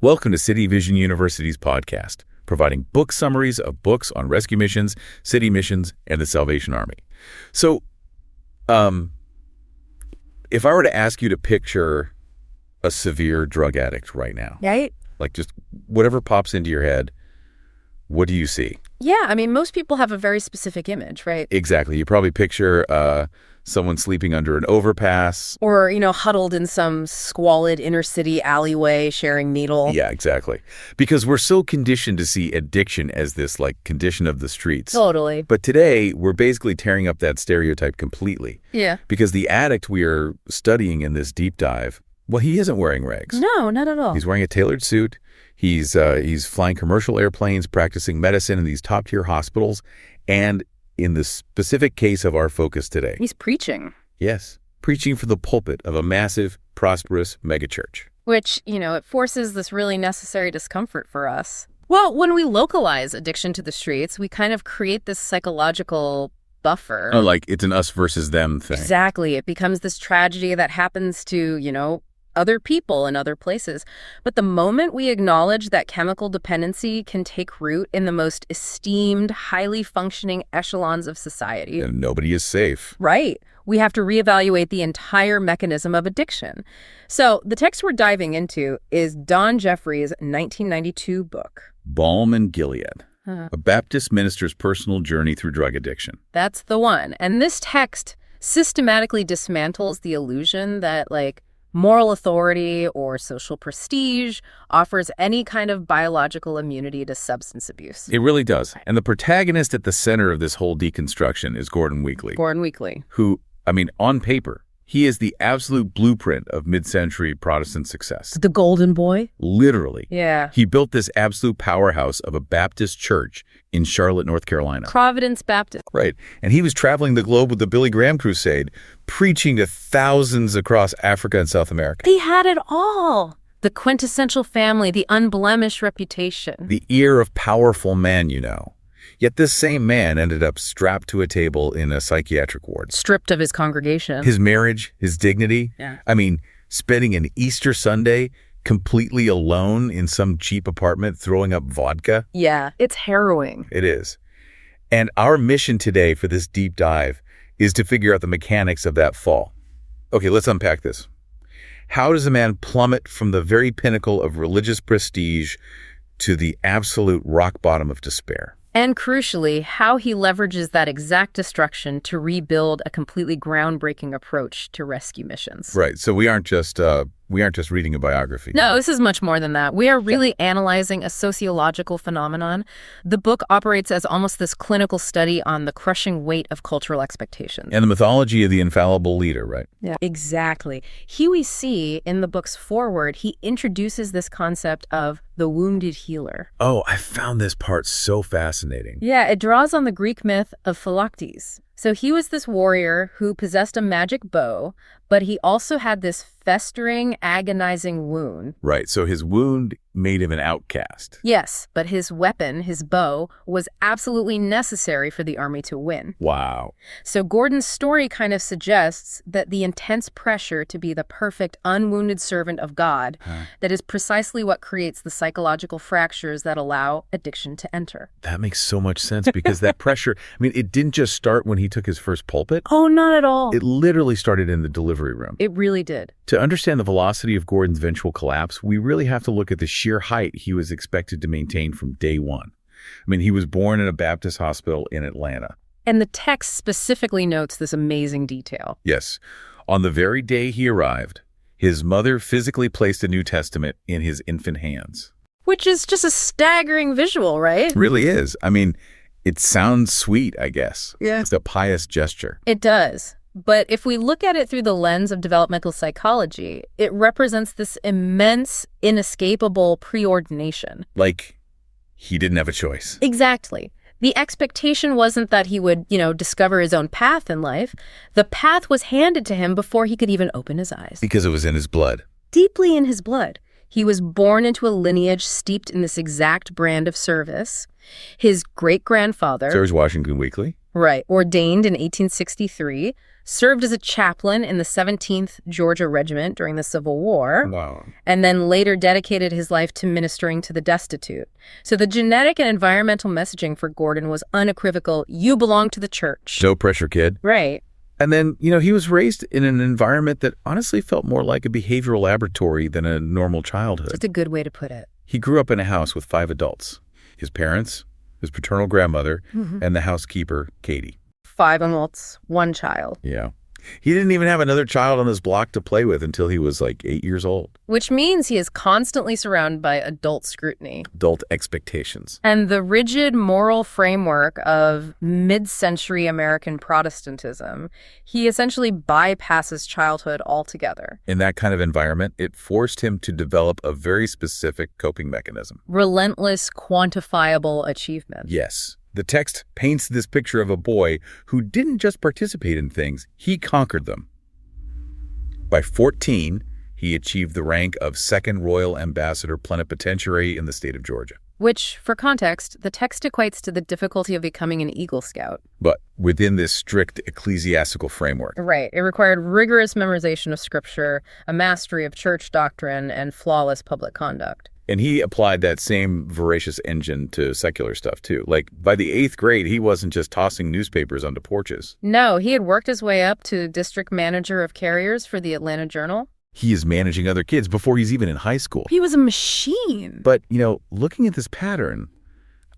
Welcome to City Vision University's podcast, providing book summaries of books on rescue missions, city missions, and the Salvation Army. So, if I were to ask you to picture a severe drug addict right now, right? Like just whatever pops into your head, what do you see? Yeah, I mean, most people have a very specific image, right? Exactly. You probably picture someone sleeping under an overpass. Or, huddled in some squalid inner city alleyway sharing needle. Yeah, exactly. Because we're so conditioned to see addiction as this, condition of the streets. Totally. But today, we're basically tearing up that stereotype completely. Yeah. Because the addict we are studying in this deep dive, well, he isn't wearing rags. No, not at all. He's wearing a tailored suit. He's flying commercial airplanes, practicing medicine in these top-tier hospitals, and in the specific case of our focus today, he's preaching. Yes, preaching from the pulpit of a massive, prosperous megachurch. Which, it forces this really necessary discomfort for us. Well, when we localize addiction to the streets, we kind of create this psychological buffer. Oh, like it's an us versus them thing. Exactly. It becomes this tragedy that happens to, other people in other places. But the moment we acknowledge that chemical dependency can take root in the most esteemed, highly functioning echelons of society. And nobody is safe. Right. We have to reevaluate the entire mechanism of addiction. So the text we're diving into is Don Jeffries' 1992 book, Balm and Gilead, a Baptist minister's personal journey through drug addiction. That's the one. And this text systematically dismantles the illusion that, moral authority or social prestige offers any kind of biological immunity to substance abuse. It really does. And the protagonist at the center of this whole deconstruction is Gordon Weekley. Gordon Weekley. Who, on paper, he is the absolute blueprint of mid-century Protestant success. The golden boy? Literally. Yeah. He built this absolute powerhouse of a Baptist church in Charlotte, North Carolina. Providence Baptist. Right. And he was traveling the globe with the Billy Graham Crusade, preaching to thousands across Africa and South America. He had it all. The quintessential family, the unblemished reputation. The ear of powerful men, Yet this same man ended up strapped to a table in a psychiatric ward. Stripped of his congregation. His marriage, his dignity. Yeah. Spending an Easter Sunday completely alone in some cheap apartment throwing up vodka. Yeah, it's harrowing. It is. And our mission today for this deep dive is to figure out the mechanics of that fall. Okay, let's unpack this. How does a man plummet from the very pinnacle of religious prestige to the absolute rock bottom of despair? And crucially, how he leverages that exact destruction to rebuild a completely groundbreaking approach to rescue missions. Right. So we aren't just reading a biography. No, this is much more than that. We are really analyzing a sociological phenomenon. The book operates as almost this clinical study on the crushing weight of cultural expectations. And the mythology of the infallible leader, right? Yeah, exactly. Here we see in the book's foreword, he introduces this concept of the wounded healer. Oh, I found this part so fascinating. Yeah, it draws on the Greek myth of Philoctetes. So he was this warrior who possessed a magic bow, but he also had this festering, agonizing wound. Right, so his wound made him an outcast. Yes, but his weapon, his bow, was absolutely necessary for the army to win. Wow. So Gordon's story kind of suggests that the intense pressure to be the perfect, unwounded servant of God, that is precisely what creates the psychological fractures that allow addiction to enter. That makes so much sense because that pressure, it didn't just start when he took his first pulpit. Oh, not at all. It literally started in the delivery room. It really did. To understand the velocity of Gordon's eventual collapse, we really have to look at the sheer height he was expected to maintain from day one. He was born in a Baptist hospital in Atlanta. And the text specifically notes this amazing detail. Yes. On the very day he arrived, his mother physically placed a New Testament in his infant hands. Which is just a staggering visual, right? It really is. It sounds sweet, I guess. Yeah. It's a pious gesture. It does. But if we look at it through the lens of developmental psychology, it represents this immense, inescapable preordination. Like, he didn't have a choice. Exactly. The expectation wasn't that he would, discover his own path in life. The path was handed to him before he could even open his eyes. Because it was in his blood. Deeply in his blood. He was born into a lineage steeped in this exact brand of service. His great-grandfather... George Washington Weekley? Right. Ordained in 1863, served as a chaplain in the 17th Georgia Regiment during the Civil War, Wow. and then later dedicated his life to ministering to the destitute. So the genetic and environmental messaging for Gordon was unequivocal. You belong to the church. No pressure, kid. Right. And then, he was raised in an environment that honestly felt more like a behavioral laboratory than a normal childhood. It's a good way to put it. He grew up in a house with 5 adults. His parents, his paternal grandmother, and the housekeeper, Katie. 5 adults, 1 child. Yeah. He didn't even have another child on his block to play with until he was like 8 years old. Which means he is constantly surrounded by adult scrutiny. Adult expectations. And the rigid moral framework of mid-century American Protestantism, he essentially bypasses childhood altogether. In that kind of environment, it forced him to develop a very specific coping mechanism. Relentless, quantifiable achievement. Yes. The text paints this picture of a boy who didn't just participate in things, he conquered them. By 14, he achieved the rank of Second Royal Ambassador Plenipotentiary in the state of Georgia. Which, for context, the text equates to the difficulty of becoming an Eagle Scout. But within this strict ecclesiastical framework. Right. It required rigorous memorization of scripture, a mastery of church doctrine, and flawless public conduct. And he applied that same voracious engine to secular stuff, too. Like, by the 8th grade, he wasn't just tossing newspapers onto porches. No, he had worked his way up to district manager of carriers for the Atlanta Journal. He is managing other kids before he's even in high school. He was a machine. But, looking at this pattern,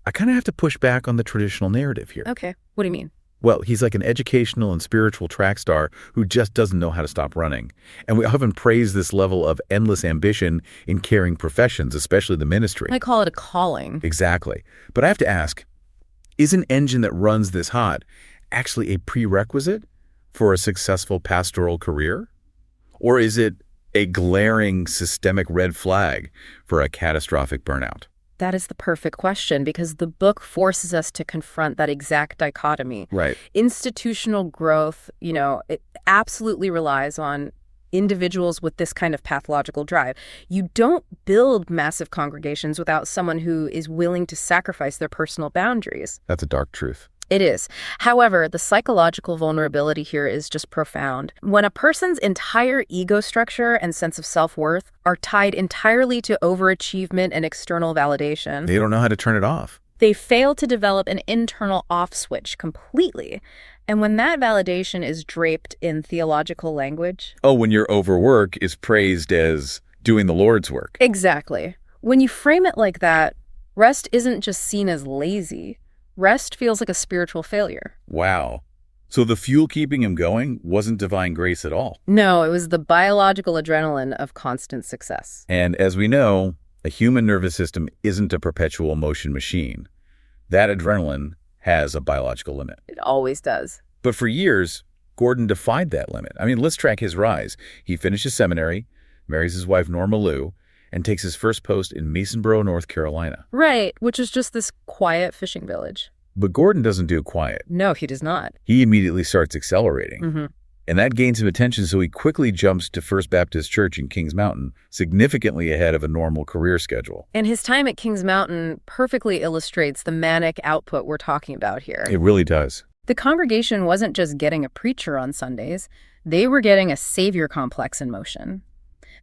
I kind of have to push back on the traditional narrative here. Okay. What do you mean? Well, he's like an educational and spiritual track star who just doesn't know how to stop running. And we often praise this level of endless ambition in caring professions, especially the ministry. I call it a calling. Exactly. But I have to ask, is an engine that runs this hot actually a prerequisite for a successful pastoral career? Or is it a glaring systemic red flag for a catastrophic burnout? That is the perfect question, because the book forces us to confront that exact dichotomy. Right. Institutional growth, it absolutely relies on individuals with this kind of pathological drive. You don't build massive congregations without someone who is willing to sacrifice their personal boundaries. That's a dark truth. It is. However, the psychological vulnerability here is just profound. When a person's entire ego structure and sense of self-worth are tied entirely to overachievement and external validation, They don't know how to turn it off. they fail to develop an internal off switch completely. And when that validation is draped in theological language... Oh, when your overwork is praised as doing the Lord's work. Exactly. When you frame it like that, rest isn't just seen as lazy. Rest feels like a spiritual failure. Wow. So the fuel keeping him going wasn't divine grace at all. No, it was the biological adrenaline of constant success. And as we know, a human nervous system isn't a perpetual motion machine. That adrenaline has a biological limit. It always does. But for years, Gordon defied that limit. I mean, let's track his rise. He finishes seminary, marries his wife Norma Lou, and takes his first post in Masonboro, North Carolina. Right, which is just this quiet fishing village. But Gordon doesn't do quiet. No, he does not. He immediately starts accelerating. Mm-hmm. And that gains him attention, so he quickly jumps to First Baptist Church in Kings Mountain, significantly ahead of a normal career schedule. And his time at Kings Mountain perfectly illustrates the manic output we're talking about here. It really does. The congregation wasn't just getting a preacher on Sundays. They were getting a savior complex in motion.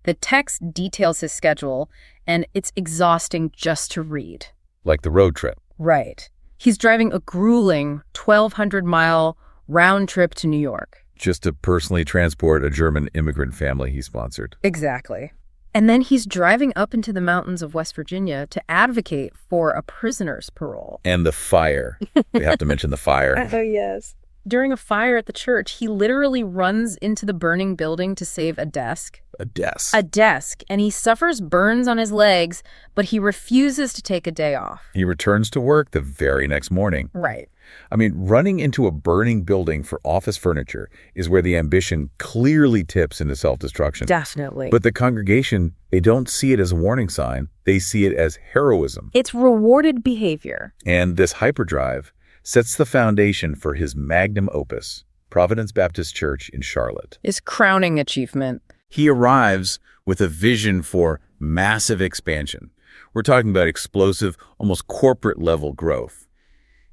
The text details his schedule, and it's exhausting just to read. Like the road trip. Right. He's driving a grueling 1,200-mile round trip to New York. Just to personally transport a German immigrant family he sponsored. Exactly. And then he's driving up into the mountains of West Virginia to advocate for a prisoner's parole. And the fire. We have to mention the fire. Oh, yes. During a fire at the church, he literally runs into the burning building to save a desk. A desk. A desk. And he suffers burns on his legs, but he refuses to take a day off. He returns to work the very next morning. Right. I mean, running into a burning building for office furniture is where the ambition clearly tips into self-destruction. Definitely. But the congregation, they don't see it as a warning sign. They see it as heroism. It's rewarded behavior. And this hyperdrive sets the foundation for his magnum opus, Providence Baptist Church in Charlotte. His crowning achievement. He arrives with a vision for massive expansion. We're talking about explosive, almost corporate-level growth.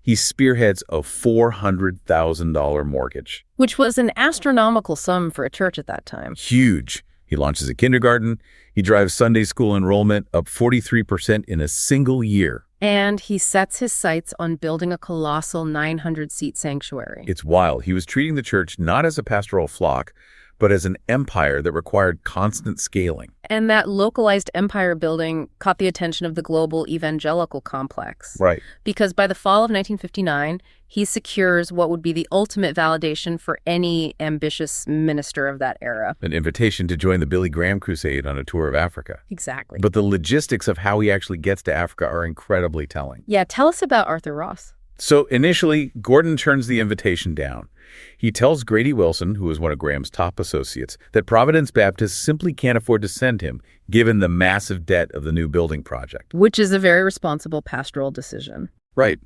He spearheads a $400,000 mortgage. Which was an astronomical sum for a church at that time. Huge. He launches a kindergarten. He drives Sunday school enrollment up 43% in a single year. And he sets his sights on building a colossal 900-seat sanctuary. It's wild. He was treating the church not as a pastoral flock, but as an empire that required constant scaling. And that localized empire building caught the attention of the global evangelical complex. Right. Because by the fall of 1959, he secures what would be the ultimate validation for any ambitious minister of that era. An invitation to join the Billy Graham crusade on a tour of Africa. Exactly. But the logistics of how he actually gets to Africa are incredibly telling. Yeah, tell us about Arthur Ross. So initially, Gordon turns the invitation down. He tells Grady Wilson, who was one of Graham's top associates, that Providence Baptist simply can't afford to send him, given the massive debt of the new building project. Which is a very responsible pastoral decision. Right.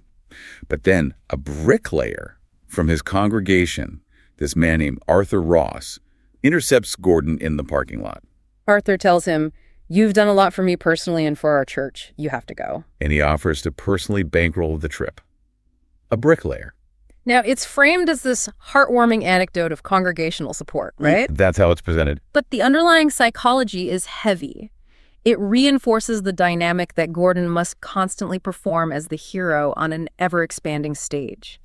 But then a bricklayer from his congregation, this man named Arthur Ross, intercepts Gordon in the parking lot. Arthur tells him, "You've done a lot for me personally and for our church. You have to go." And he offers to personally bankroll the trip. A bricklayer. Now, it's framed as this heartwarming anecdote of congregational support, right? That's how it's presented. But the underlying psychology is heavy. It reinforces the dynamic that Gordon must constantly perform as the hero on an ever-expanding stage.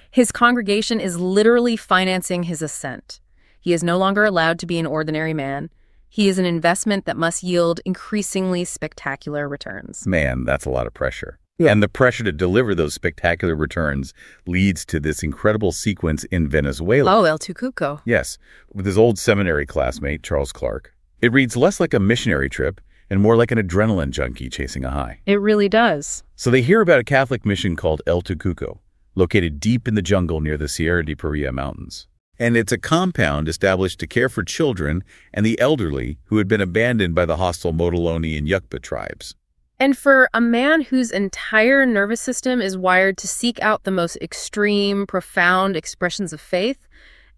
His congregation is literally financing his ascent. He is no longer allowed to be an ordinary man. He is an investment that must yield increasingly spectacular returns. Man, that's a lot of pressure. And the pressure to deliver those spectacular returns leads to this incredible sequence in Venezuela. Oh, El Tucuco. Yes, with his old seminary classmate, Charles Clark. It reads less like a missionary trip and more like an adrenaline junkie chasing a high. It really does. So they hear about a Catholic mission called El Tucuco, located deep in the jungle near the Sierra de Paria Mountains. And it's a compound established to care for children and the elderly who had been abandoned by the hostile Motilone and Yukpa tribes. And for a man whose entire nervous system is wired to seek out the most extreme, profound expressions of faith,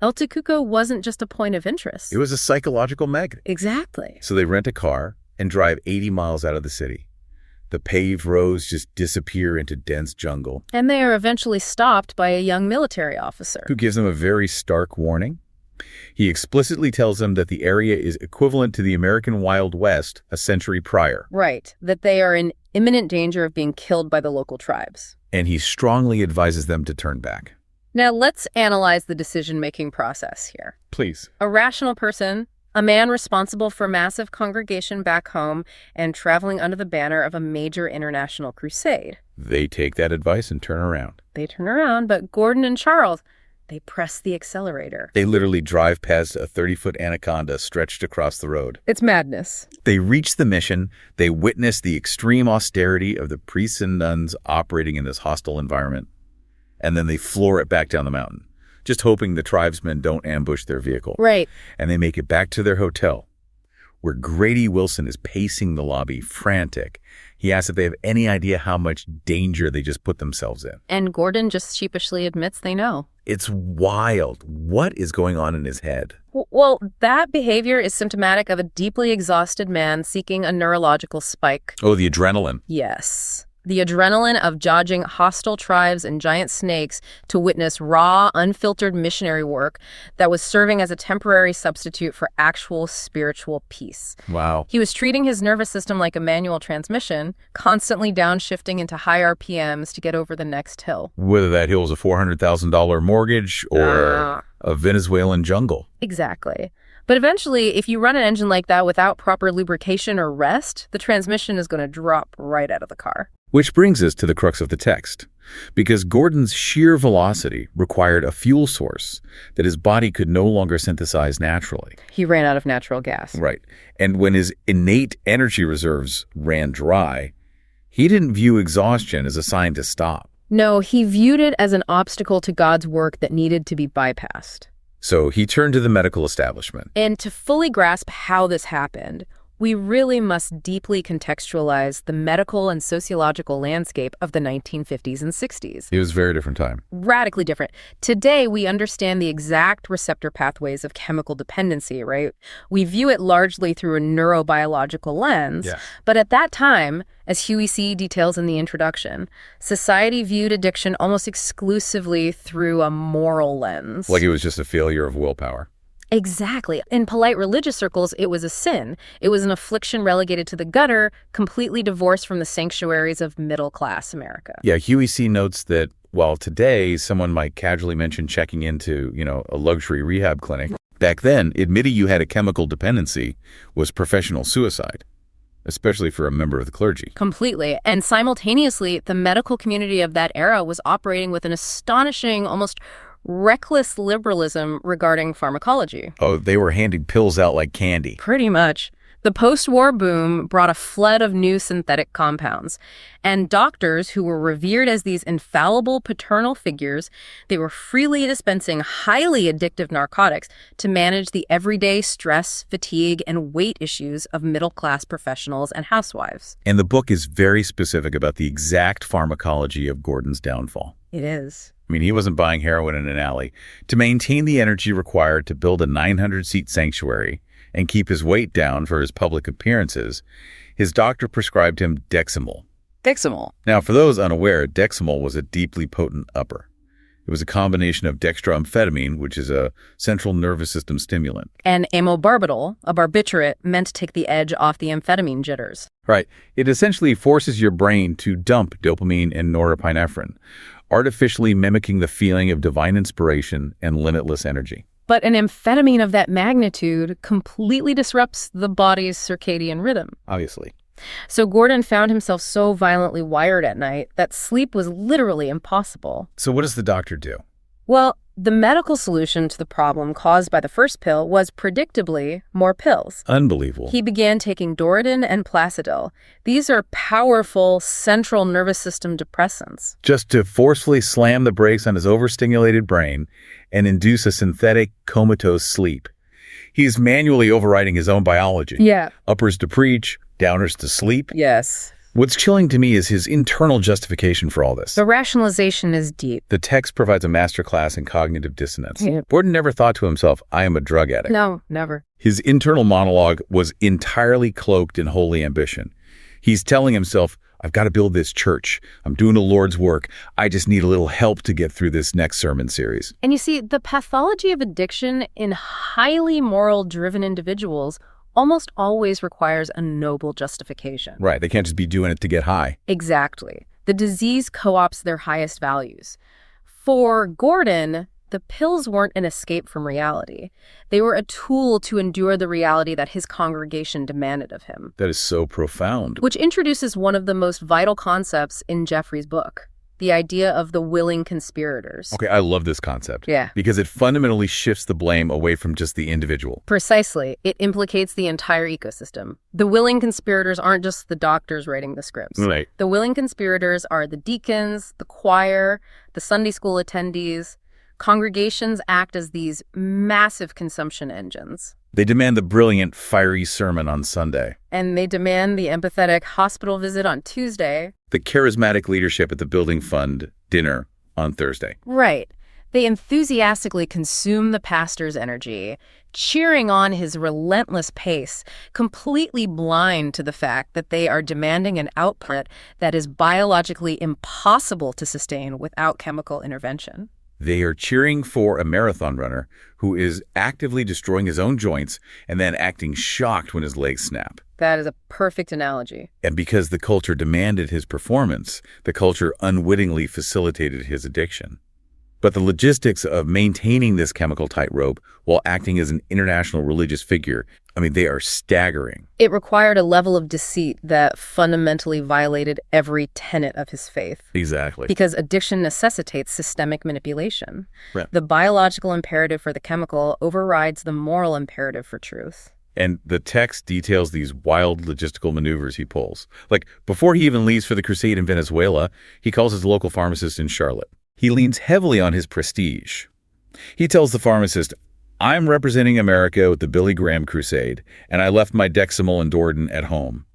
El Tucuco wasn't just a point of interest. It was a psychological magnet. Exactly. So they rent a car and drive 80 miles out of the city. The paved roads just disappear into dense jungle. And they are eventually stopped by a young military officer. Who gives them a very stark warning. He explicitly tells them that the area is equivalent to the American Wild West a century prior. Right, that they are in imminent danger of being killed by the local tribes. And he strongly advises them to turn back. Now let's analyze the decision-making process here. Please. A rational person, a man responsible for massive congregation back home and traveling under the banner of a major international crusade. They take that advice and turn around. They turn around, but Gordon and Charles, they press the accelerator. They literally drive past a 30-foot anaconda stretched across the road. It's madness. They reach the mission. They witness the extreme austerity of the priests and nuns operating in this hostile environment. And then they floor it back down the mountain, just hoping the tribesmen don't ambush their vehicle. Right. And they make it back to their hotel, where Grady Wilson is pacing the lobby, frantic. He asks if they have any idea how much danger they just put themselves in. And Gordon just sheepishly admits they know. It's wild. What is going on in his head? Well, that behavior is symptomatic of a deeply exhausted man seeking a neurological spike. Oh, the adrenaline. Yes. The adrenaline of dodging hostile tribes and giant snakes to witness raw, unfiltered missionary work that was serving as a temporary substitute for actual spiritual peace. Wow. He was treating his nervous system like a manual transmission, constantly downshifting into high RPMs to get over the next hill. Whether that hill was a $400,000 mortgage or a Venezuelan jungle. Exactly. But eventually, if you run an engine like that without proper lubrication or rest, the transmission is going to drop right out of the car. Which brings us to the crux of the text. Because Gordon's sheer velocity required a fuel source that his body could no longer synthesize naturally. He ran out of natural gas. Right. And when his innate energy reserves ran dry, he didn't view exhaustion as a sign to stop. No, he viewed it as an obstacle to God's work that needed to be bypassed. So he turned to the medical establishment. And to fully grasp how this happened, We really must deeply contextualize the medical and sociological landscape of the 1950s and 60s. It was a very different time. Radically different. Today, we understand the exact receptor pathways of chemical dependency, right? We view it largely through a neurobiological lens. Yeah. But at that time, as Huey C. details in the introduction, society viewed addiction almost exclusively through a moral lens. Like it was just a failure of willpower. Exactly. In polite religious circles, it was a sin. It was an affliction relegated to the gutter, completely divorced from the sanctuaries of middle-class America. Yeah, Huey C. notes that while today someone might casually mention checking into, a luxury rehab clinic, back then, admitting you had a chemical dependency was professional suicide, especially for a member of the clergy. Completely. And simultaneously, the medical community of that era was operating with an astonishing, almost reckless liberalism regarding pharmacology. Oh, they were handing pills out like candy. Pretty much. The post-war boom brought a flood of new synthetic compounds, and doctors who were revered as these infallible paternal figures, they were freely dispensing highly addictive narcotics to manage the everyday stress, fatigue, and weight issues of middle-class professionals and housewives. And the book is very specific about the exact pharmacology of Gordon's downfall. It is. I mean, he wasn't buying heroin in an alley. To maintain the energy required to build a 900-seat sanctuary and keep his weight down for his public appearances, his doctor prescribed him Dexamol. Dexamol. Now, for those unaware, Dexamol was a deeply potent upper. It was a combination of dextroamphetamine, which is a central nervous system stimulant, and amobarbital, a barbiturate meant to take the edge off the amphetamine jitters. Right. It essentially forces your brain to dump dopamine and norepinephrine, artificially mimicking the feeling of divine inspiration and limitless energy. But an amphetamine of that magnitude completely disrupts the body's circadian rhythm. Obviously. So Gordon found himself so violently wired at night that sleep was literally impossible. So what does the doctor do? Well, the medical solution to the problem caused by the first pill was predictably more pills. Unbelievable. He began taking Doradin and Placidil. These are powerful central nervous system depressants. Just to forcefully slam the brakes on his overstimulated brain and induce a synthetic comatose sleep. He's manually overriding his own biology. Yeah. Uppers to preach, downers to sleep. Yes. What's chilling to me is his internal justification for all this. The rationalization is deep. The text provides a masterclass in cognitive dissonance. Yeah. Gordon never thought to himself, I am a drug addict. No, never. His internal monologue was entirely cloaked in holy ambition. He's telling himself, I've got to build this church. I'm doing the Lord's work. I just need a little help to get through this next sermon series. And you see, the pathology of addiction in highly moral-driven individuals almost always requires a noble justification. Right. They can't just be doing it to get high. Exactly. The disease co-opts their highest values. For Gordon, the pills weren't an escape from reality. They were a tool to endure the reality that his congregation demanded of him. That is so profound. Which introduces one of the most vital concepts in Jeffries' book, the idea of the willing conspirators. Okay, I love this concept. Yeah. Because it fundamentally shifts the blame away from just the individual. Precisely. It implicates the entire ecosystem. The willing conspirators aren't just the doctors writing the scripts. Right. The willing conspirators are the deacons, the choir, the Sunday school attendees. Congregations act as these massive consumption engines. They demand the brilliant, fiery sermon on Sunday. And they demand the empathetic hospital visit on Tuesday. The charismatic leadership at the building fund dinner on Thursday. Right. They enthusiastically consume the pastor's energy, cheering on his relentless pace, completely blind to the fact that they are demanding an output that is biologically impossible to sustain without chemical intervention. They are cheering for a marathon runner who is actively destroying his own joints and then acting shocked when his legs snap. That is a perfect analogy. And because the culture demanded his performance, the culture unwittingly facilitated his addiction. But the logistics of maintaining this chemical tightrope while acting as an international religious figure, they are staggering. It required a level of deceit that fundamentally violated every tenet of his faith. Exactly. Because addiction necessitates systemic manipulation. Right. The biological imperative for the chemical overrides the moral imperative for truth. And the text details these wild logistical maneuvers he pulls. Like, before he even leaves for the crusade in Venezuela, he calls his local pharmacist in Charlotte. He leans heavily on his prestige. He tells the pharmacist, I'm representing America with the Billy Graham Crusade, and I left my Dexamol and Dordon at home.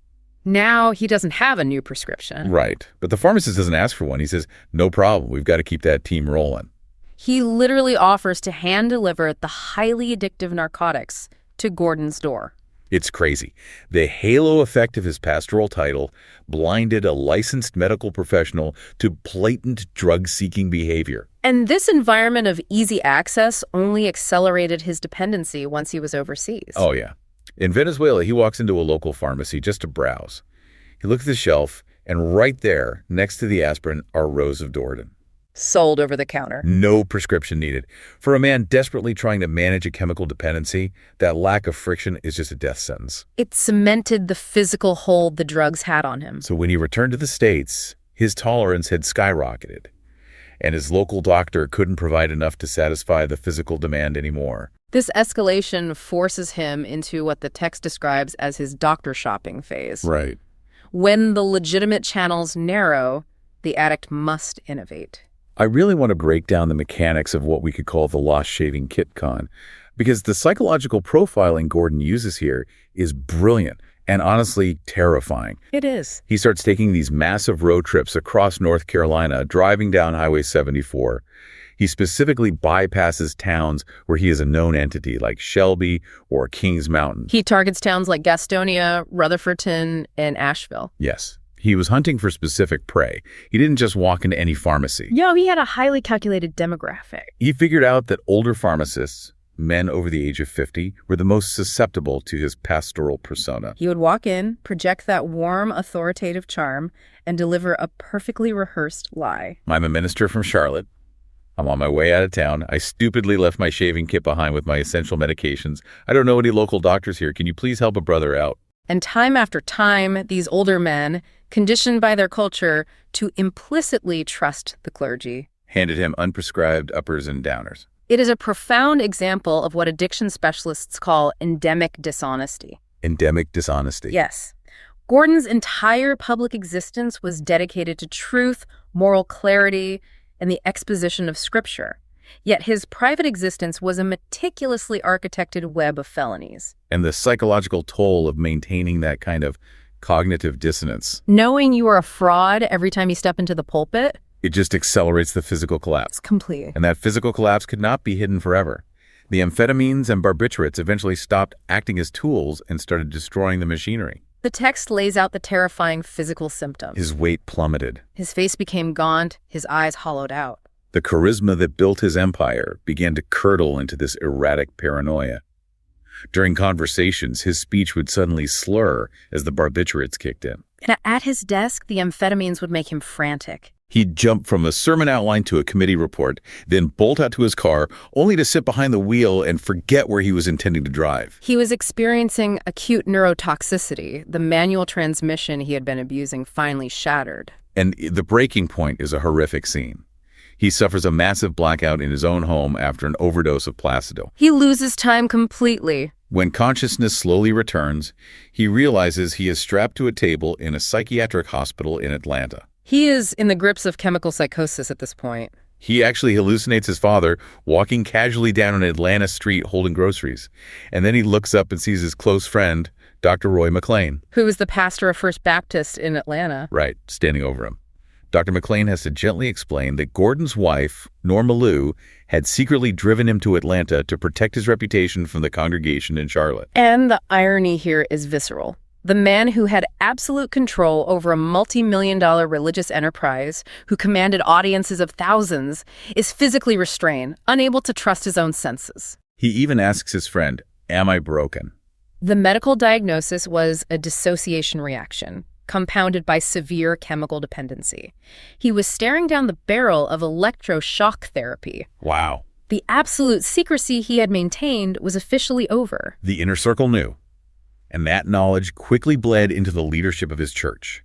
Now he doesn't have a new prescription. Right. But the pharmacist doesn't ask for one. He says, no problem. We've got to keep that team rolling. He literally offers to hand-deliver the highly addictive narcotics to Gordon's door. It's crazy. The halo effect of his pastoral title blinded a licensed medical professional to blatant drug-seeking behavior. And this environment of easy access only accelerated his dependency once he was overseas. Oh, yeah. In Venezuela, he walks into a local pharmacy just to browse. He looks at the shelf, and right there, next to the aspirin, are rows of Dordon. Sold over the counter. No prescription needed. For a man desperately trying to manage a chemical dependency, that lack of friction is just a death sentence. It cemented the physical hold the drugs had on him. So when he returned to the States, his tolerance had skyrocketed, and his local doctor couldn't provide enough to satisfy the physical demand anymore. This escalation forces him into what the text describes as his doctor shopping phase. Right. When the legitimate channels narrow, the addict must innovate. I really want to break down the mechanics of what we could call the lost shaving kit con, because the psychological profiling Gordon uses here is brilliant and honestly terrifying. It is. He starts taking these massive road trips across North Carolina, driving down Highway 74. He specifically bypasses towns where he is a known entity, like Shelby or Kings Mountain. He targets towns like Gastonia, Rutherfordton, and Asheville. Yes. He was hunting for specific prey. He didn't just walk into any pharmacy. Yo, he had a highly calculated demographic. He figured out that older pharmacists, men over the age of 50, were the most susceptible to his pastoral persona. He would walk in, project that warm, authoritative charm, and deliver a perfectly rehearsed lie. I'm a minister from Charlotte. I'm on my way out of town. I stupidly left my shaving kit behind with my essential medications. I don't know any local doctors here. Can you please help a brother out? And time after time, these older men, conditioned by their culture to implicitly trust the clergy, handed him unprescribed uppers and downers. It is a profound example of what addiction specialists call endemic dishonesty. Endemic dishonesty. Yes. Gordon's entire public existence was dedicated to truth, moral clarity, and the exposition of Scripture. Yet his private existence was a meticulously architected web of felonies. And the psychological toll of maintaining that kind of cognitive dissonance. Knowing you are a fraud every time you step into the pulpit, it just accelerates the physical collapse. It's complete. And that physical collapse could not be hidden forever. The amphetamines and barbiturates eventually stopped acting as tools and started destroying the machinery. The text lays out the terrifying physical symptoms. His weight plummeted. His face became gaunt, his eyes hollowed out. The charisma that built his empire began to curdle into this erratic paranoia. During conversations, his speech would suddenly slur as the barbiturates kicked in. And at his desk, the amphetamines would make him frantic. He'd jump from a sermon outline to a committee report, then bolt out to his car, only to sit behind the wheel and forget where he was intending to drive. He was experiencing acute neurotoxicity. The manual transmission he had been abusing finally shattered. And the breaking point is a horrific scene. He suffers a massive blackout in his own home after an overdose of Placido. He loses time completely. When consciousness slowly returns, he realizes he is strapped to a table in a psychiatric hospital in Atlanta. He is in the grips of chemical psychosis at this point. He actually hallucinates his father walking casually down an Atlanta street holding groceries. And then he looks up and sees his close friend, Dr. Roy McLean. Who is the pastor of First Baptist in Atlanta. Right, standing over him. Dr. McLean has to gently explain that Gordon's wife, Norma Lou, had secretly driven him to Atlanta to protect his reputation from the congregation in Charlotte. And the irony here is visceral. The man who had absolute control over a multi-million-dollar religious enterprise, who commanded audiences of thousands, is physically restrained, unable to trust his own senses. He even asks his friend, "Am I broken?" The medical diagnosis was a dissociation reaction, compounded by severe chemical dependency. He was staring down the barrel of electroshock therapy. Wow. The absolute secrecy he had maintained was officially over. The inner circle knew. And that knowledge quickly bled into the leadership of his church.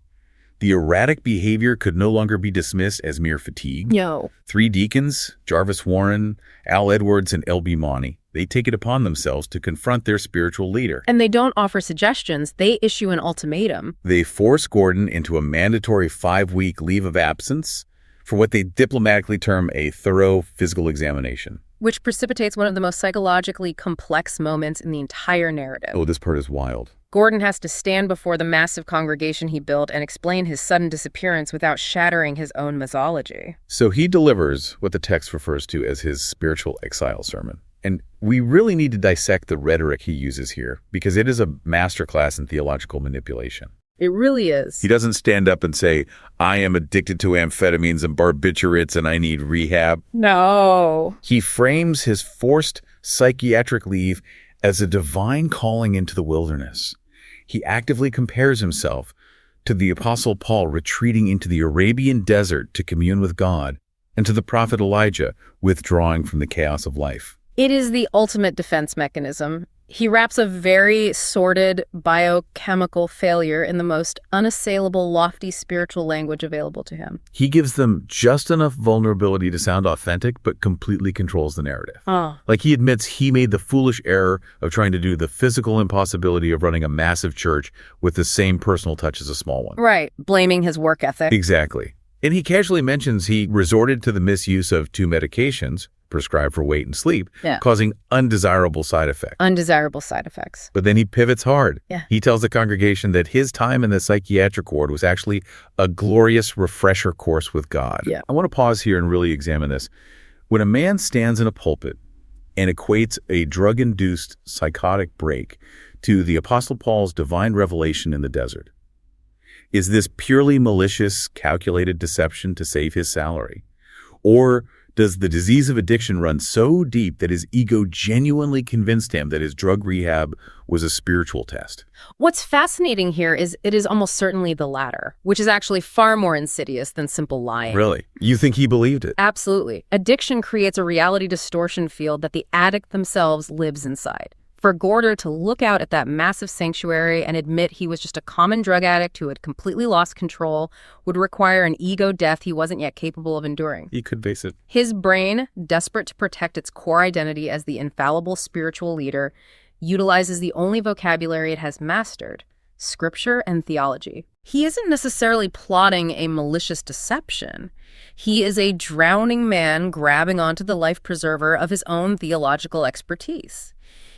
The erratic behavior could no longer be dismissed as mere fatigue. No. 3 deacons, Jarvis Warren, Al Edwards, and L.B. Monty, they take it upon themselves to confront their spiritual leader. And they don't offer suggestions, they issue an ultimatum. They force Gordon into a mandatory 5-week leave of absence for what they diplomatically term a thorough physical examination. which precipitates one of the most psychologically complex moments in the entire narrative. Oh, this part is wild. Gordon has to stand before the massive congregation he built and explain his sudden disappearance without shattering his own mythology. So he delivers what the text refers to as his spiritual exile sermon. And we really need to dissect the rhetoric he uses here, because it is a masterclass in theological manipulation. It really is. He doesn't stand up and say, I am addicted to amphetamines and barbiturates and I need rehab. No. He frames his forced psychiatric leave as a divine calling into the wilderness. He actively compares himself to the Apostle Paul retreating into the Arabian desert to commune with God, and to the prophet Elijah withdrawing from the chaos of life. It is the ultimate defense mechanism. He wraps a very sordid biochemical failure in the most unassailable, lofty spiritual language available to him. He gives them just enough vulnerability to sound authentic, but completely controls the narrative. Like he admits he made the foolish error of trying to do the physical impossibility of running a massive church with the same personal touch as a small one. Right, blaming his work ethic. Exactly. And he casually mentions he resorted to the misuse of 2 medications prescribed for weight and sleep, causing undesirable side effects. Undesirable side effects. But then he pivots hard. Yeah. He tells the congregation that his time in the psychiatric ward was actually a glorious refresher course with God. Yeah. I want to pause here and really examine this. When a man stands in a pulpit and equates a drug-induced psychotic break to the Apostle Paul's divine revelation in the desert, is this purely malicious, calculated deception to save his salary? Or does the disease of addiction run so deep that his ego genuinely convinced him that his drug rehab was a spiritual test? What's fascinating here is it is almost certainly the latter, which is actually far more insidious than simple lying. Really? You think he believed it? Absolutely. Addiction creates a reality distortion field that the addict themselves lives inside. For Gorder to look out at that massive sanctuary and admit he was just a common drug addict who had completely lost control would require an ego death he wasn't yet capable of enduring. He could face it. His brain, desperate to protect its core identity as the infallible spiritual leader, utilizes the only vocabulary it has mastered, scripture and theology. He isn't necessarily plotting a malicious deception. He is a drowning man grabbing onto the life preserver of his own theological expertise.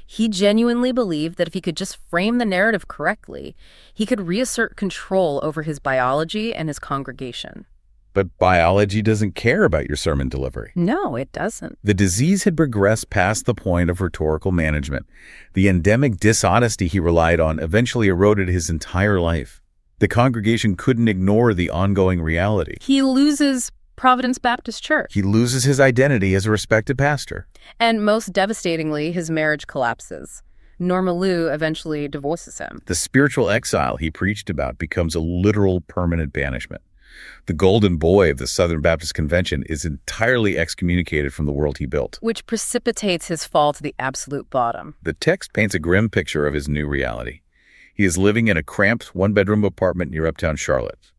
He genuinely believed that if he could just frame the narrative correctly, he could reassert control over his biology and his congregation. But biology doesn't care about your sermon delivery. No, it doesn't. The disease had progressed past the point of rhetorical management. The endemic dishonesty he relied on eventually eroded his entire life. The congregation couldn't ignore the ongoing reality. He loses Providence Baptist Church. He loses his identity as a respected pastor. And most devastatingly, his marriage collapses. Norma Lou eventually divorces him. The spiritual exile he preached about becomes a literal permanent banishment. The golden boy of the Southern Baptist Convention is entirely excommunicated from the world he built, which precipitates his fall to the absolute bottom. The text paints a grim picture of his new reality. He is living in a cramped one-bedroom apartment near uptown Charlotte.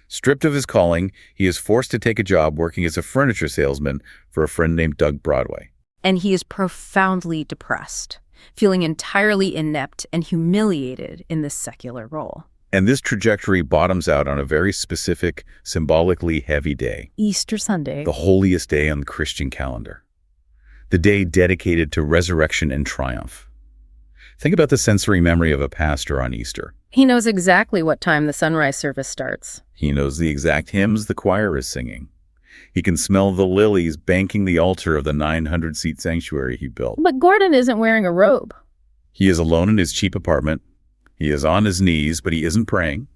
Stripped of his calling, he is forced to take a job working as a furniture salesman for a friend named Doug Broadway. And he is profoundly depressed, feeling entirely inept and humiliated in this secular role. And this trajectory bottoms out on a very specific, symbolically heavy day. Easter Sunday. The holiest day on the Christian calendar. The day dedicated to resurrection and triumph. Think about the sensory memory of a pastor on Easter. He knows exactly what time the sunrise service starts. He knows the exact hymns the choir is singing. He can smell the lilies banking the altar of the 900-seat sanctuary he built. But Gordon isn't wearing a robe. He is alone in his cheap apartment. He is on his knees, but he isn't praying.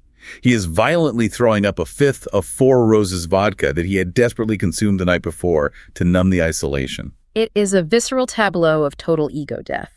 He is violently throwing up a fifth of 4 Roses vodka that he had desperately consumed the night before to numb the isolation. It is a visceral tableau of total ego death.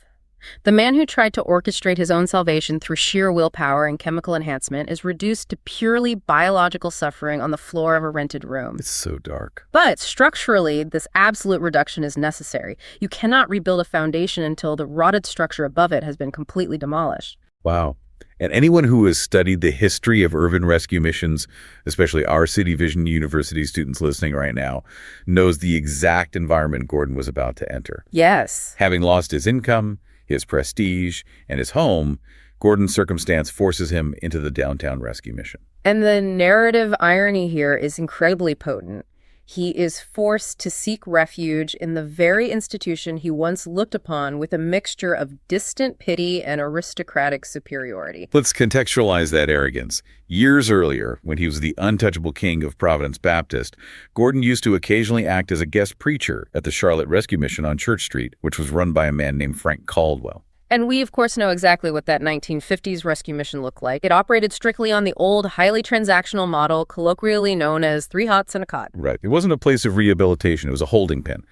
The man who tried to orchestrate his own salvation through sheer willpower and chemical enhancement is reduced to purely biological suffering on the floor of a rented room. It's so dark. But structurally, this absolute reduction is necessary. You cannot rebuild a foundation until the rotted structure above it has been completely demolished. Wow. And anyone who has studied the history of urban rescue missions, especially our City Vision University students listening right now, knows the exact environment Gordon was about to enter. Yes. Having lost his income, his prestige, and his home, Gordon's circumstance forces him into the downtown rescue mission. And the narrative irony here is incredibly potent. He is forced to seek refuge in the very institution he once looked upon with a mixture of distant pity and aristocratic superiority. Let's contextualize that arrogance. Years earlier, when he was the untouchable king of Providence Baptist, Gordon used to occasionally act as a guest preacher at the Charlotte Rescue Mission on Church Street, which was run by a man named Frank Caldwell. And we, of course, know exactly what that 1950s rescue mission looked like. It operated strictly on the old, highly transactional model, colloquially known as 3 hots and a cot. Right. It wasn't a place of rehabilitation. It was a holding pen.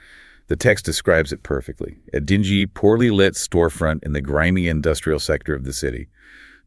The text describes it perfectly. A dingy, poorly lit storefront in the grimy industrial sector of the city.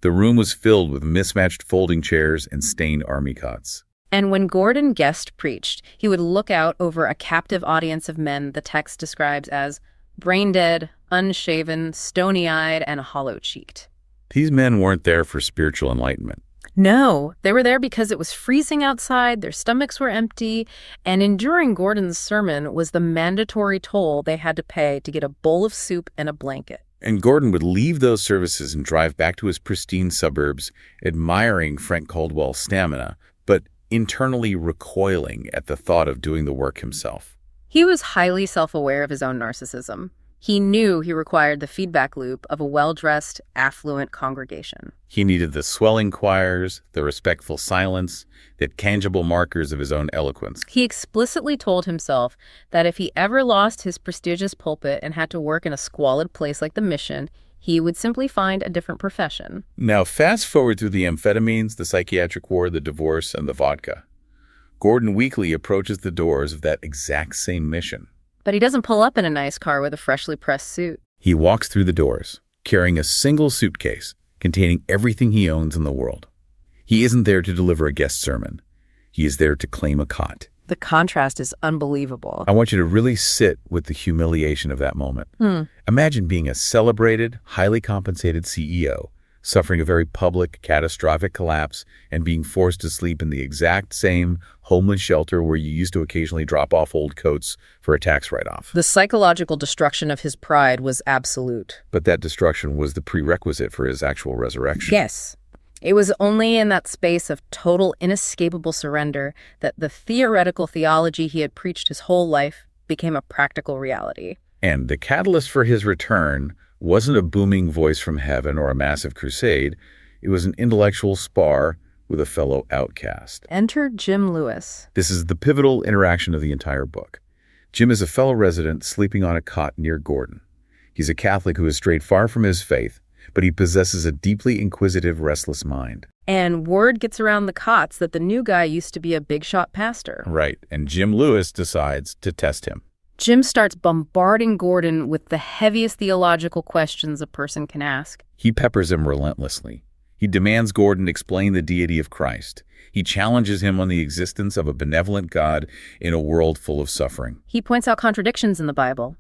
The room was filled with mismatched folding chairs and stained army cots. And when Gordon guest preached, he would look out over a captive audience of men the text describes as brain-dead, unshaven, stony-eyed, and hollow-cheeked. These men weren't there for spiritual enlightenment. No, they were there because it was freezing outside, their stomachs were empty, and enduring Gordon's sermon was the mandatory toll they had to pay to get a bowl of soup and a blanket. And Gordon would leave those services and drive back to his pristine suburbs, admiring Frank Caldwell's stamina, but internally recoiling at the thought of doing the work himself. He was highly self-aware of his own narcissism. He knew he required the feedback loop of a well-dressed, affluent congregation. He needed the swelling choirs, the respectful silence, the tangible markers of his own eloquence. He explicitly told himself that if he ever lost his prestigious pulpit and had to work in a squalid place like the Mission, he would simply find a different profession. Now, fast forward through the amphetamines, the psychiatric ward, the divorce, and the vodka. Gordon Weekley approaches the doors of that exact same mission. But he doesn't pull up in a nice car with a freshly pressed suit. He walks through the doors, carrying a single suitcase containing everything he owns in the world. He isn't there to deliver a guest sermon. He is there to claim a cot. The contrast is unbelievable. I want you to really sit with the humiliation of that moment. Imagine being a celebrated, highly compensated CEO, suffering a very public, catastrophic collapse, and being forced to sleep in the exact same homeless shelter where you used to occasionally drop off old coats for a tax write-off. The psychological destruction of his pride was absolute. But that destruction was the prerequisite for his actual resurrection. Yes. It was only in that space of total, inescapable surrender that the theoretical theology he had preached his whole life became a practical reality. And the catalyst for his return wasn't a booming voice from heaven or a massive crusade. It was an intellectual spar with a fellow outcast. Enter Jim Lewis. This is the pivotal interaction of the entire book. Jim is a fellow resident sleeping on a cot near Gordon. He's a Catholic who has strayed far from his faith, but he possesses a deeply inquisitive, restless mind. And word gets around the cots that the new guy used to be a big-shot pastor. Right, and Jim Lewis decides to test him. Jim starts bombarding Gordon with the heaviest theological questions a person can ask. He peppers him relentlessly. He demands Gordon explain the deity of Christ. He challenges him on the existence of a benevolent God in a world full of suffering. He points out contradictions in the Bible.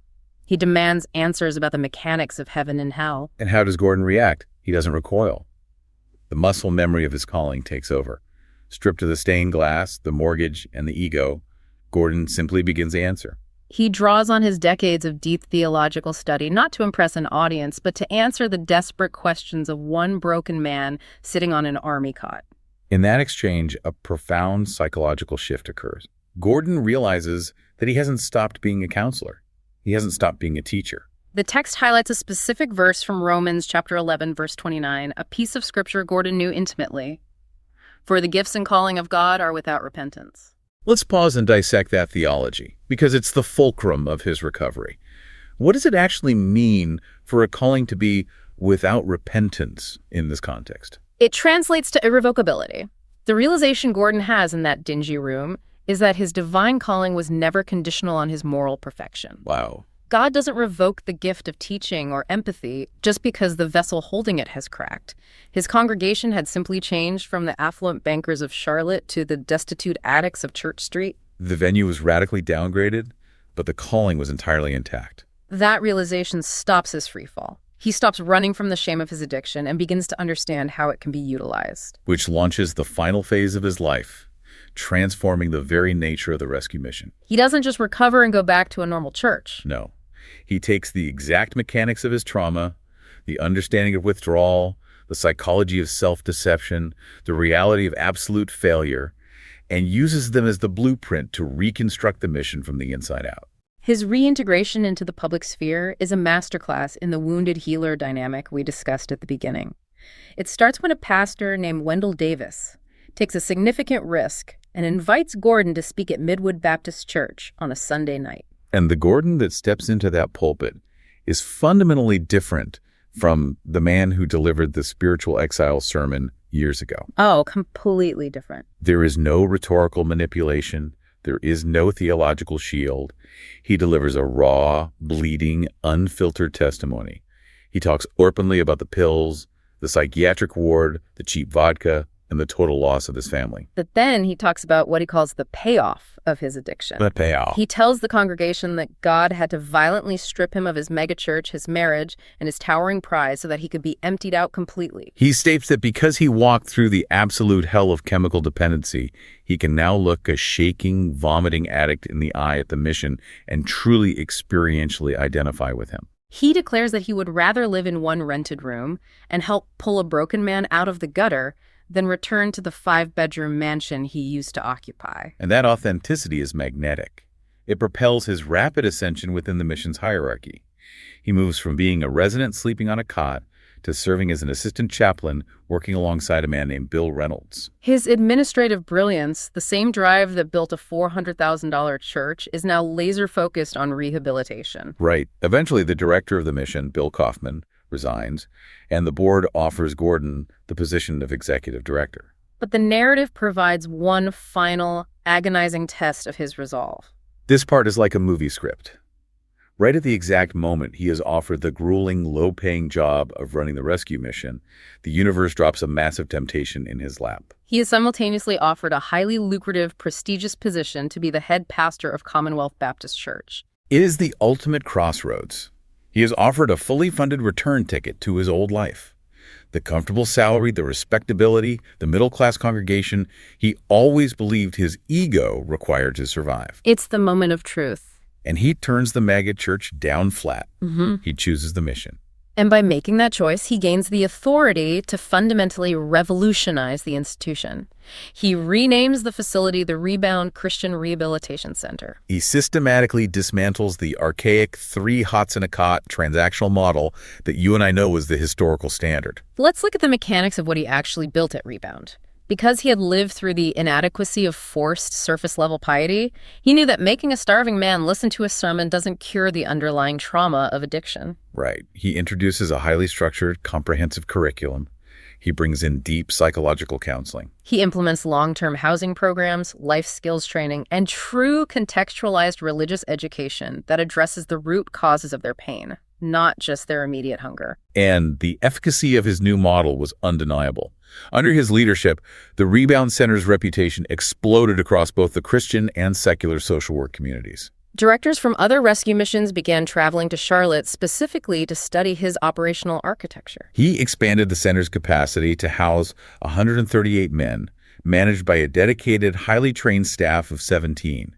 He demands answers about the mechanics of heaven and hell. And how does Gordon react? He doesn't recoil. The muscle memory of his calling takes over. Stripped of the stained glass, the mortgage, and the ego, Gordon simply begins to answer. He draws on his decades of deep theological study, not to impress an audience, but to answer the desperate questions of one broken man sitting on an army cot. In that exchange, a profound psychological shift occurs. Gordon realizes that he hasn't stopped being a counselor. He hasn't stopped being a teacher. The text highlights a specific verse from Romans chapter 11, verse 29, a piece of scripture Gordon knew intimately. For the gifts and calling of God are without repentance. Let's pause and dissect that theology, because it's the fulcrum of his recovery. What does it actually mean for a calling to be without repentance in this context? It translates to irrevocability. The realization Gordon has in that dingy room is that his divine calling was never conditional on his moral perfection. Wow. God doesn't revoke the gift of teaching or empathy just because the vessel holding it has cracked. His congregation had simply changed from the affluent bankers of Charlotte to the destitute addicts of Church Street. The venue was radically downgraded, but the calling was entirely intact. That realization stops his freefall. He stops running from the shame of his addiction and begins to understand how it can be utilized. Which launches the final phase of his life, transforming the very nature of the rescue mission. He doesn't just recover and go back to a normal church. No. He takes the exact mechanics of his trauma, the understanding of withdrawal, the psychology of self-deception, the reality of absolute failure, and uses them as the blueprint to reconstruct the mission from the inside out. His reintegration into the public sphere is a masterclass in the wounded healer dynamic we discussed at the beginning. It starts when a pastor named Wendell Davis takes a significant risk and invites Gordon to speak at Midwood Baptist Church on a Sunday night. And the Gordon that steps into that pulpit is fundamentally different from the man who delivered the spiritual exile sermon years ago. Oh, completely different. There is no rhetorical manipulation. There is no theological shield. He delivers a raw, bleeding, unfiltered testimony. He talks openly about the pills, the psychiatric ward, the cheap vodka, and the total loss of his family. But then he talks about what he calls the payoff of his addiction. The payoff. He tells the congregation that God had to violently strip him of his megachurch, his marriage, and his towering pride so that he could be emptied out completely. He states that because he walked through the absolute hell of chemical dependency, he can now look a shaking, vomiting addict in the eye at the mission and truly experientially identify with him. He declares that he would rather live in one rented room and help pull a broken man out of the gutter than return to the 5-bedroom mansion he used to occupy. And that authenticity is magnetic. It propels his rapid ascension within the mission's hierarchy. He moves from being a resident sleeping on a cot to serving as an assistant chaplain working alongside a man named Bill Reynolds. His administrative brilliance, the same drive that built a $400,000 church, is now laser-focused on rehabilitation. Right. Eventually, the director of the mission, Bill Kaufman, resigns, and the board offers Gordon the position of executive director. But the narrative provides one final, agonizing test of his resolve. This part is like a movie script. Right at the exact moment he is offered the grueling, low-paying job of running the rescue mission, the universe drops a massive temptation in his lap. He is simultaneously offered a highly lucrative, prestigious position to be the head pastor of Commonwealth Baptist Church. It is the ultimate crossroads. He is offered a fully funded return ticket to his old life. The comfortable salary, the respectability, the middle-class congregation he always believed his ego required to survive. It's the moment of truth. And he turns the mega church down flat. He chooses the mission. And by making that choice, he gains the authority to fundamentally revolutionize the institution. He renames the facility the Rebound Christian Rehabilitation Center. He systematically dismantles the archaic 3 hots in a cot transactional model that you and I know was the historical standard. Let's look at the mechanics of what he actually built at Rebound. Because he had lived through the inadequacy of forced surface-level piety, he knew that making a starving man listen to a sermon doesn't cure the underlying trauma of addiction. Right. He introduces a highly structured, comprehensive curriculum. He brings in deep psychological counseling. He implements long-term housing programs, life skills training, and true contextualized religious education that addresses the root causes of their pain, not just their immediate hunger. And the efficacy of his new model was undeniable. Under his leadership, the Rebound Center's reputation exploded across both the Christian and secular social work communities. Directors from other rescue missions began traveling to Charlotte specifically to study his operational architecture. He expanded the center's capacity to house 138 men, managed by a dedicated, highly trained staff of 17.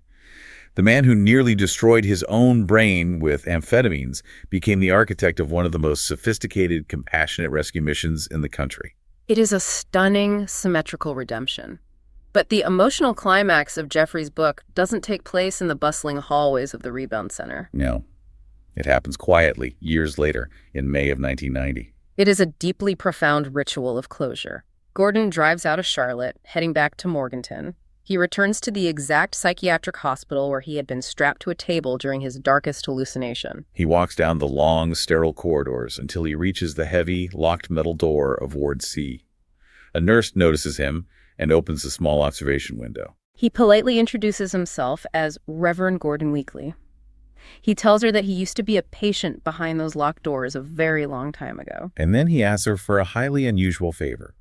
The man who nearly destroyed his own brain with amphetamines became the architect of one of the most sophisticated, compassionate rescue missions in the country. It is a stunning, symmetrical redemption. But the emotional climax of Jeffries' book doesn't take place in the bustling hallways of the Rebound Center. No. It happens quietly, years later, in May of 1990. It is a deeply profound ritual of closure. Gordon drives out of Charlotte, heading back to Morganton. He returns to the exact psychiatric hospital where he had been strapped to a table during his darkest hallucination. He walks down the long, sterile corridors until he reaches the heavy, locked metal door of Ward C. A nurse notices him and opens a small observation window. He politely introduces himself as Reverend Gordon Weekley. He tells her that he used to be a patient behind those locked doors a very long time ago. And then he asks her for a highly unusual favor.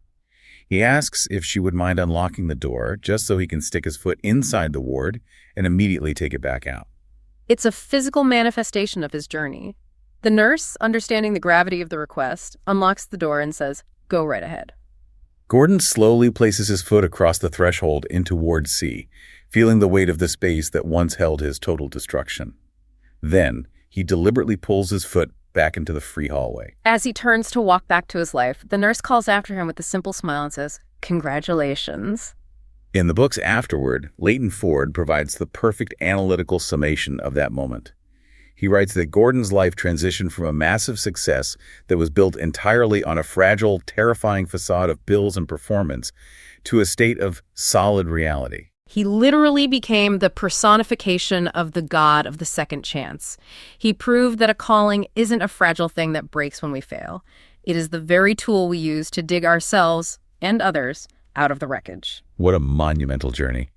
He asks if she would mind unlocking the door just so he can stick his foot inside the ward and immediately take it back out. It's a physical manifestation of his journey. The nurse, understanding the gravity of the request, unlocks the door and says, "Go right ahead." Gordon slowly places his foot across the threshold into Ward C, feeling the weight of the space that once held his total destruction. Then, he deliberately pulls his foot back into the free hallway. As he turns to walk back to his life, the nurse calls after him with a simple smile and says, "Congratulations." In the books afterward, Leighton Ford provides the perfect analytical summation of that moment. He writes that Gordon's life transitioned from a massive success that was built entirely on a fragile, terrifying facade of bills and performance to a state of solid reality. He literally became the personification of the god of the second chance. He proved that a calling isn't a fragile thing that breaks when we fail. It is the very tool we use to dig ourselves and others out of the wreckage. What a monumental journey.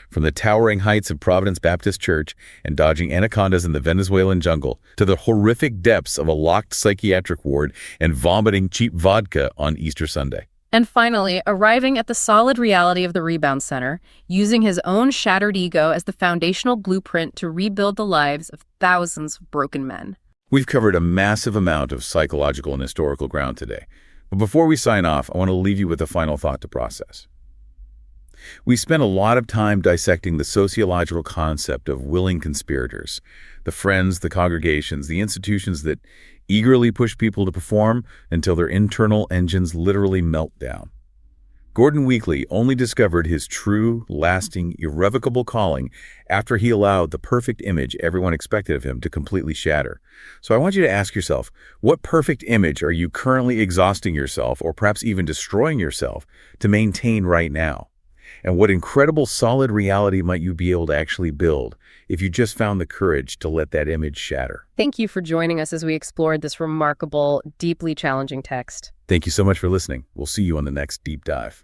From the towering heights of Providence Baptist Church and dodging anacondas in the Venezuelan jungle to the horrific depths of a locked psychiatric ward and vomiting cheap vodka on Easter Sunday. And finally, arriving at the solid reality of the Rebound Center, using his own shattered ego as the foundational blueprint to rebuild the lives of thousands of broken men. We've covered a massive amount of psychological and historical ground today. But before we sign off, I want to leave you with a final thought to process. We spent a lot of time dissecting the sociological concept of willing conspirators, the friends, the congregations, the institutions that eagerly push people to perform until their internal engines literally melt down. Gordon Weekley only discovered his true, lasting, irrevocable calling after he allowed the perfect image everyone expected of him to completely shatter. So I want you to ask yourself, what perfect image are you currently exhausting yourself or perhaps even destroying yourself to maintain right now? And what incredible solid reality might you be able to actually build if you just found the courage to let that image shatter? Thank you for joining us as we explored this remarkable, deeply challenging text. Thank you so much for listening. We'll see you on the next deep dive.